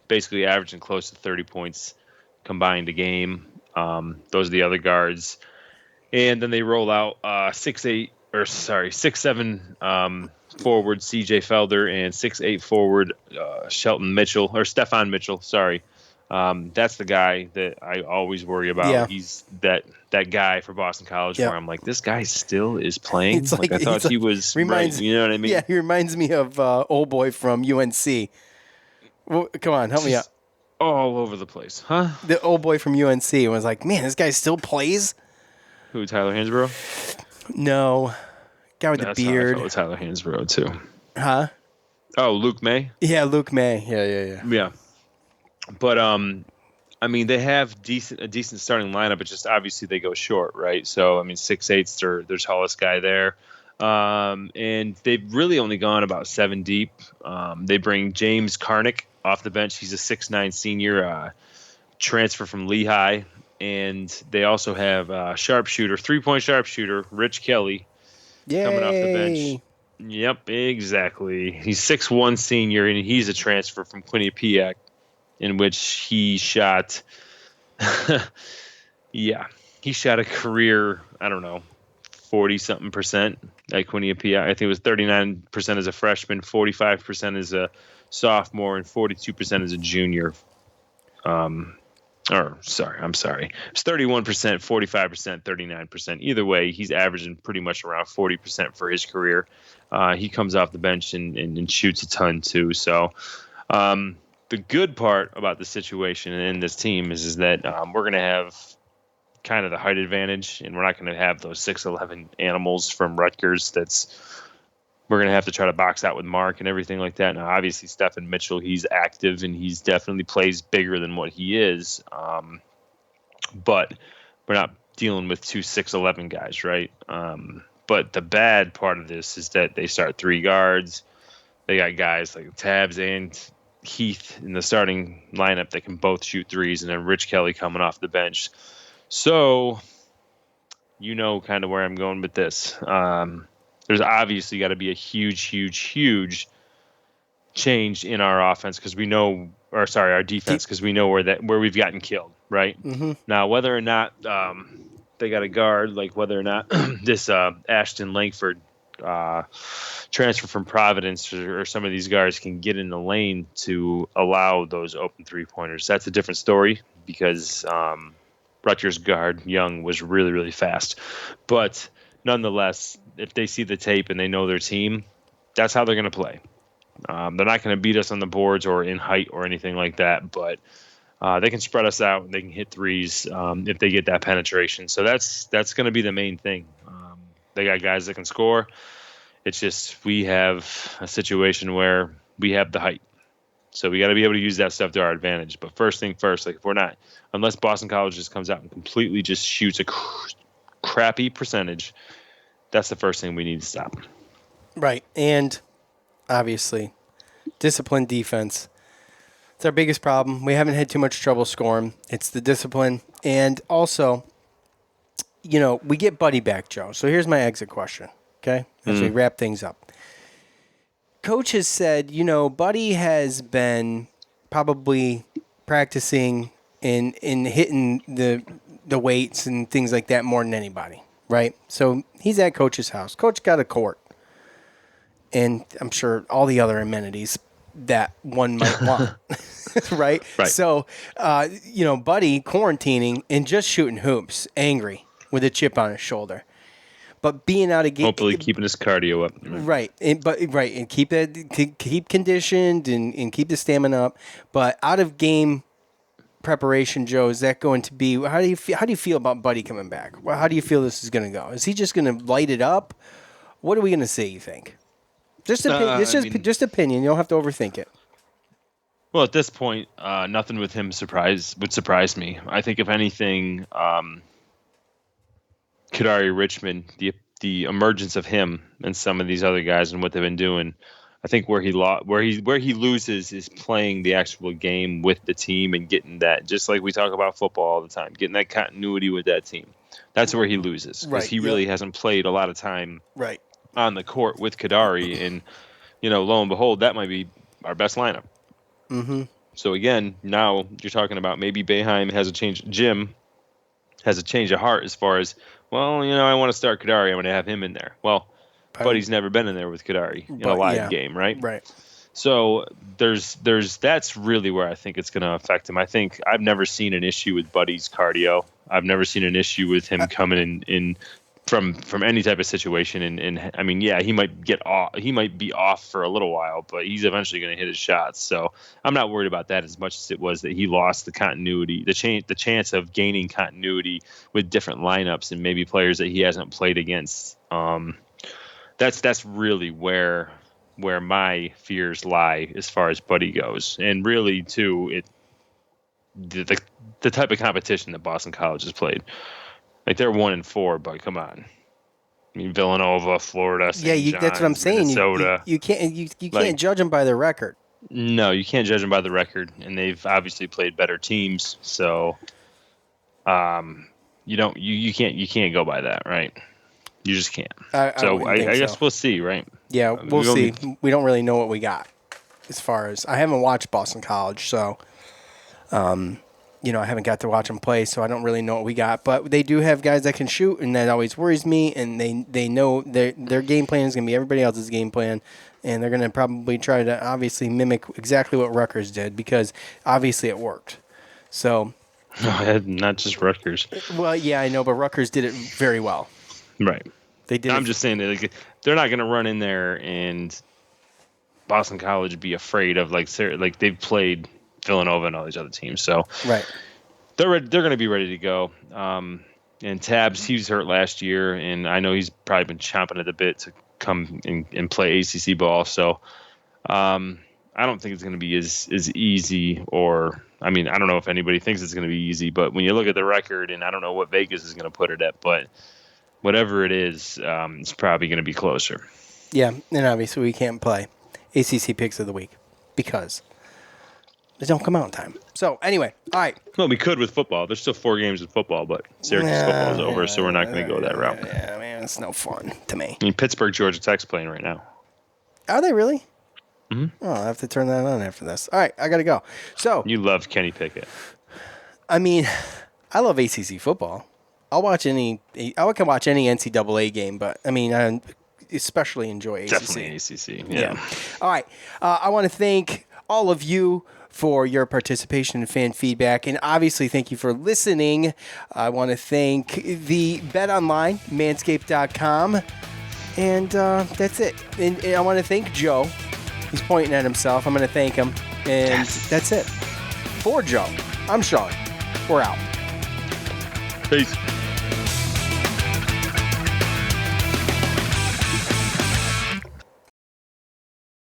basically averaging close to 30 points combined a game. Those are the other guards. And then they roll out 6'7" forward CJ Felder and 6'8" forward Stefan Mitchell. Sorry. That's the guy that I always worry about. Yeah. He's that guy for Boston College where I'm like, this guy still is playing. It's like, I thought he was right. You know what I mean? Yeah, he reminds me of old boy from UNC. Well, come on, help me out. All over the place, huh? The old boy from UNC was like, man, this guy still plays? Who, Tyler Hansbrough? No. Guy with the beard. That's Tyler Hansbrough, too. Huh? Oh, Luke May? Yeah, Luke May. Yeah. Yeah. But, I mean, they have a decent starting lineup. It's just obviously they go short, right? So, I mean, 6'8's their tallest guy there. And they've really only gone about 7 deep. They bring James Karnick off the bench. He's a 6'9 senior transfer from Lehigh. And they also have sharpshooter, 3-point sharpshooter, Rich Kelly, coming off the bench. Yep, exactly. He's 6'1 senior, and he's a transfer from Quinnipiac, in which he shot, he shot a career, 40-something% at Quinnipiac. I think it was 39% as a freshman, 45% as a sophomore, and 42% as a junior. I'm sorry. It's 31%, 45%, 39%. Either way, he's averaging pretty much around 40% for his career. He comes off the bench and shoots a ton too. So the good part about the situation in this team is that we're going to have kind of the height advantage, and we're not going to have those 6'11" animals from Rutgers. We're going to have to try to box out with Mark and everything like that. Now, obviously, Stefan Mitchell, he's active, and he's definitely plays bigger than what he is. But we're not dealing with 2 6'11" guys, right? But the bad part of this is that they start 3 guards. They got guys like Tabbs and Heath in the starting lineup that can both shoot threes, and then Rich Kelly coming off the bench. So, kind of where I'm going with this. There's obviously got to be a huge change in our offense our defense, because we know where we've gotten killed, right? Mm-hmm. Now, whether or not they got a guard, like whether or not this Ashton Langford transfer from Providence or some of these guys can get in the lane to allow those open 3-pointers, that's a different story, because Rutgers guard Young was really, really fast. But nonetheless, if they see the tape and they know their team, that's how they're going to play. They're not going to beat us on the boards or in height or anything like that, but they can spread us out and they can hit threes if they get that penetration. So that's going to be the main thing. They got guys that can score. It's just we have a situation where we have the height. So we got to be able to use that stuff to our advantage. But first thing first, like if we're not, unless Boston College just comes out and completely just shoots a crappy percentage, that's the first thing we need to stop. Right. And obviously, disciplined defense. It's our biggest problem. We haven't had too much trouble scoring. It's the discipline. And also, we get Buddy back, Joe. So here's my exit question, okay? As we wrap things up. Coach has said, Buddy has been probably practicing in hitting the weights and things like that more than anybody. Right? So he's at Coach's house. Coach got a court. And I'm sure all the other amenities that one might want. Right? So, Buddy quarantining and just shooting hoops, angry, with a chip on his shoulder. But being out of game, hopefully keeping his cardio up. Right. And keep conditioned and keep the stamina up. But out of game preparation, Joe, is that going to be? How do you feel about Buddy coming back? Well, how do you feel this is going to go? Is he just going to light it up? What are we going to see? You think? Just opinion. You don't have to overthink it. Well, at this point, nothing with him would surprise me. I think if anything, Kadari Richmond, the emergence of him and some of these other guys and what they've been doing, I think where he loses is playing the actual game with the team and getting that, just like we talk about football all the time, getting that continuity with that team. That's where he loses, because he really hasn't played a lot of time on the court with Kadari, and lo and behold, that might be our best lineup. Mm-hmm. So again, now you're talking about maybe Boeheim has a change. Jim has a change of heart as far as, well, I want to start Kadari. I want to have him in there. Well, Buddy's never been in there with Kadari in a live game, right? Right. So that's really where I think it's going to affect him. I think I've never seen an issue with Buddy's cardio. I've never seen an issue with him coming in from any type of situation. And I mean, yeah, he might be off for a little while, but he's eventually going to hit his shots. So I'm not worried about that as much as it was that he lost the continuity, the chance of gaining continuity with different lineups and maybe players that he hasn't played against. That's really where my fears lie as far as Buddy goes, and really too, the type of competition that Boston College has played. Like, they're 1-4, but come on. I mean, Villanova, Florida, St. John's, that's what I'm saying. Minnesota. You can't judge them by their record. No, you can't judge them by the record, and they've obviously played better teams. So, you can't go by that, right? You just can't. I guess we'll see, right? Yeah, we'll see. We don't really know what we got as far as, I haven't watched Boston College, so I haven't got to watch them play, so I don't really know what we got. But they do have guys that can shoot, and that always worries me. And they know their game plan is going to be everybody else's game plan, and they're going to probably try to obviously mimic exactly what Rutgers did, because obviously it worked. So, not just Rutgers. Well, yeah, I know, but Rutgers did it very well. Right. They did. I'm just saying that they're not going to run in there and Boston College be afraid of like they've played Villanova and all these other teams. So they're going to be ready to go. And Tabs, he was hurt last year, and I know he's probably been chomping at the bit to come and play ACC ball. So I don't think it's going to be as easy, or I mean, I don't know if anybody thinks it's going to be easy, but when you look at the record, and I don't know what Vegas is going to put it at, but whatever it is, it's probably going to be closer. Yeah, and obviously we can't play ACC Picks of the Week because they don't come out in time. So anyway, all right. Well, we could with football. There's still 4 games with football, but Syracuse football is over, so we're not going to go that route. Yeah, man, it's no fun to me. I mean, Pittsburgh, Georgia Tech's playing right now. Are they really? Mm-hmm. Oh, I have to turn that on after this. All right, I got to go. So you love Kenny Pickett. I mean, I love ACC football. I can watch any NCAA game, but I mean, I especially enjoy ACC. Definitely ACC, yeah. All right. I want to thank all of you for your participation and fan feedback, and obviously thank you for listening. I want to thank the Bet Online, manscaped.com, and that's it. And I want to thank Joe. He's pointing at himself. I'm going to thank him, and that's it. For Joe, I'm Sean. We're out. Peace.